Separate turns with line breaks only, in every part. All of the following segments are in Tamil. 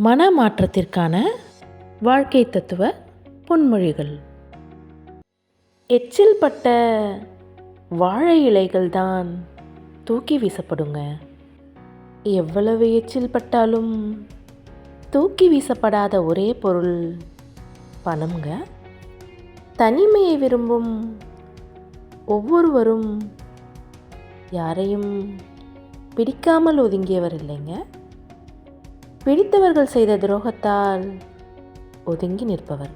மனமாற்றத்திற்கான வாழ்க்கை தத்துவ பொன்மொழிகள். எச்சில் பட்ட வாழை இலைகள் தான் தூக்கி வீசப்படுங்க. எவ்வளவு எச்சில் பட்டாலும் தூக்கி வீசப்படாத ஒரே பொருள் பணம்ங்க. தனிமையை விரும்பும் ஒவ்வொருவரும் யாரையும் பிடிக்காமல் ஒதுங்கியவர் இல்லைங்க. பிடித்தவர்கள் செய்த துரோகத்தால் ஒதுங்கி நிற்பவர்.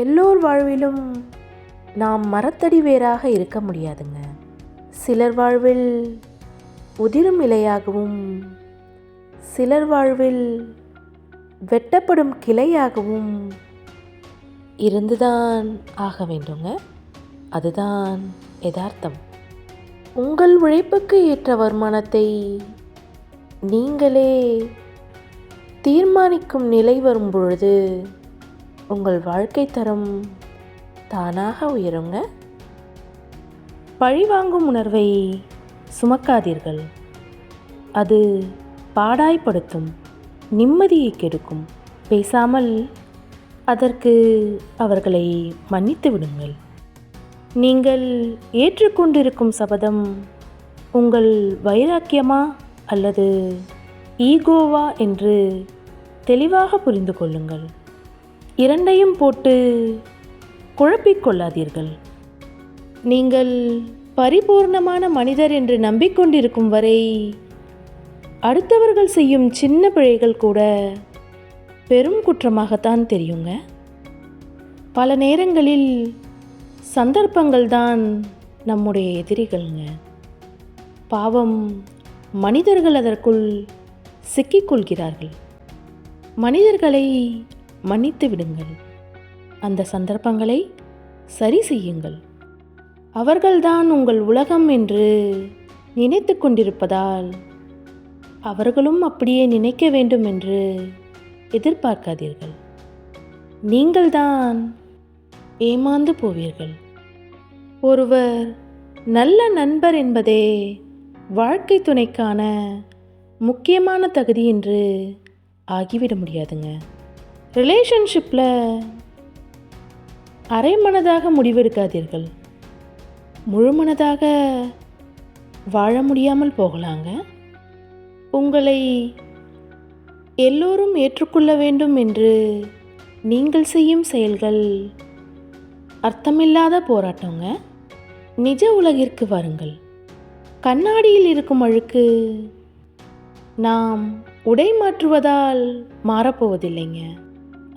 எல்லோர் வாழ்விலும் நாம் மரத்தடி வேராக இருக்க முடியாதுங்க. சிலர் வாழ்வில் உதிரும் இலையாகவும், சிலர் வாழ்வில் வெட்டப்படும் கிளையாகவும் இருந்துதான் ஆக வேண்டுங்க. அதுதான் யதார்த்தம். உங்கள் உழைப்புக்கு ஏற்ற வருமானத்தை நீங்களே தீர்மானிக்கும் நிலை வரும் பொழுது உங்கள் வாழ்க்கை தரம் தானாக உயருங்க. பழிவாங்கும் உணர்வை சுமக்காதீர்கள். அது பாடாய்படுத்தும், நிம்மதியை கெடுக்கும். பேசாமல் அதற்கு அவர்களை மன்னித்து விடுங்கள். நீங்கள் ஏற்றுக்கொண்டிருக்கும் சபதம் உங்கள் வைராக்கியமா அல்லது ஈகோவா என்று தெளிவாக புரிந்து கொள்ளுங்கள். இரண்டையும் போட்டு குழப்பிக்கொள்ளாதீர்கள். நீங்கள் பரிபூர்ணமான மனிதர் என்று நம்பிக்கொண்டிருக்கும் வரை அடுத்தவர்கள் செய்யும் சின்ன பிழைகள் கூட பெரும் குற்றமாகத்தான் தெரியுங்க. பல நேரங்களில் சந்தர்ப்பங்கள் தான் நம்முடைய எதிரிகள்ங்க. பாவம், மனிதர்கள் அதற்குள் சிக்கிக்கொள்கிறார்கள். மனிதர்களை மன்னித்து விடுங்கள். அந்த சந்தர்ப்பங்களை சரி செய்யுங்கள். அவர்கள்தான் உங்கள் உலகம் என்று நினைத்து கொண்டிருப்பதால் அவர்களும் அப்படியே நினைக்க வேண்டும் என்று எதிர்பார்க்காதீர்கள். நீங்கள்தான் ஏமாந்து போவீர்கள். ஒருவர் நல்ல நண்பர் என்பதே வாழ்க்கை துணைக்கான முக்கியமான தகுதி என்று ஆகிவிட முடியாதுங்க. ரிலேஷன்ஷிப்பில் அரைமனதாக முடிவெடுக்காதீர்கள். முழுமனதாக வாழ முடியாமல் போகலாங்க. உங்களை எல்லோரும் ஏற்றுக்கொள்ள வேண்டும் என்று நீங்கள் செய்யும் செயல்கள் அர்த்தமில்லாத போராட்டங்க. நிஜ உலகிற்கு வாருங்கள். கண்ணாடியில் இருக்கும் அழுக்கு நாம் உடை மாற்றுவதால் மாறப்போவதில்லைங்க.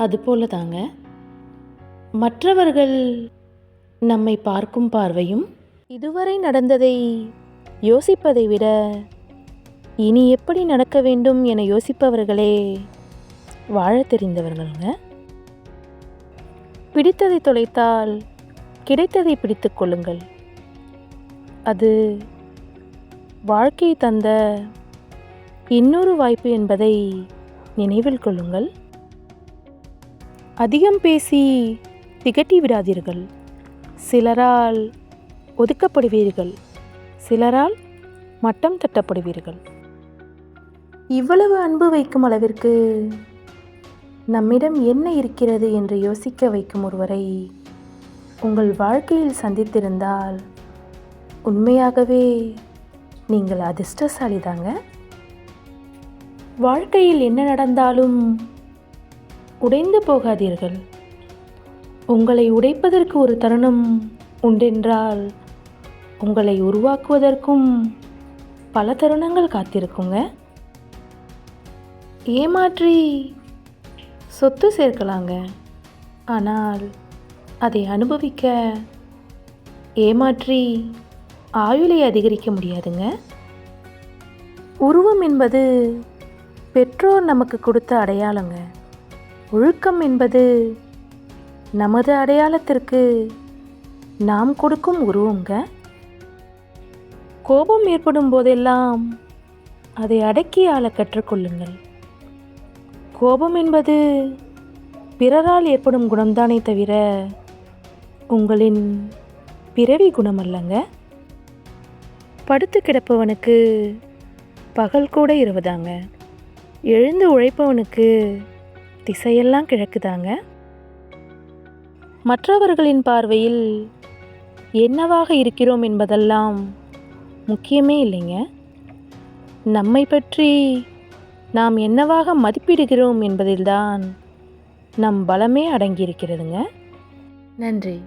அதுபோல தாங்க மற்றவர்கள் நம்மை பார்க்கும் பார்வையும் இதுவரை நடந்ததை யோசிப்பதை விட இனி எப்படி நடக்க வேண்டும் என யோசிப்பவர்களே வாழ தெரிந்தவர்கள்ங்க. பிடித்ததை தொலைத்தால் கிடைத்ததை பிடித்து கொள்ளுங்கள். அது வாழ்க்கை தந்த இன்னொரு வாய்ப்பு என்பதை நினைவில் கொள்ளுங்கள். அதிகம் பேசி திகட்டி விடாதீர்கள். சிலரால் ஒதுக்கப்படுவீர்கள், சிலரால் மட்டம் தட்டப்படுவீர்கள். இவ்வளவு அன்பு வைக்கும் அளவிற்கு நம்மிடம் என்ன இருக்கிறது என்று யோசிக்க வைக்கும் ஒருவரை உங்கள் வாழ்க்கையில் சந்தித்திருந்தால் உண்மையாகவே நீங்கள் அதிர்ஷ்டசாலி தாங்க. வாழ்க்கையில் என்ன நடந்தாலும் உடைந்து போகாதீர்கள். உங்களை உடைப்பதற்கு ஒரு தருணம் உண்டென்றால் உங்களை உருவாக்குவதற்கும் பல தருணங்கள் காத்திருக்குங்க. ஏமாற்றி சொத்து சேர்க்கலாங்க, ஆனால் அதை அனுபவிக்க ஏமாற்றி ஆயுளை அதிகரிக்க முடியாதுங்க. உருவம் என்பது பெற்றோர் நமக்கு கொடுத்த அடையாளங்க. ஒழுக்கம் என்பது நமது அடையாளத்திற்கு நாம் கொடுக்கும் உருவங்க. கோபம் ஏற்படும் போதெல்லாம் அதை அடக்கி ஆள கற்றுக்கொள்ளுங்கள். கோபம் என்பது பிறரால் ஏற்படும் குணம்தானே தவிர உங்களின் பிறவி குணம் அல்லங்க. படுத்து கிடப்பவனுக்கு பகல் கூட இரவுதாங்க. எழுந்து உழைப்பவனுக்கு திசையெல்லாம் கிழக்குதாங்க. மற்றவர்களின் பார்வையில் என்னவாக இருக்கிறோம் என்பதெல்லாம் முக்கியமே இல்லைங்க. நம்மை பற்றி நாம் என்னவாக மதிப்பிடுகிறோம் என்பதில்தான் நம் பலமே அடங்கியிருக்கிறதுங்க. நன்றி.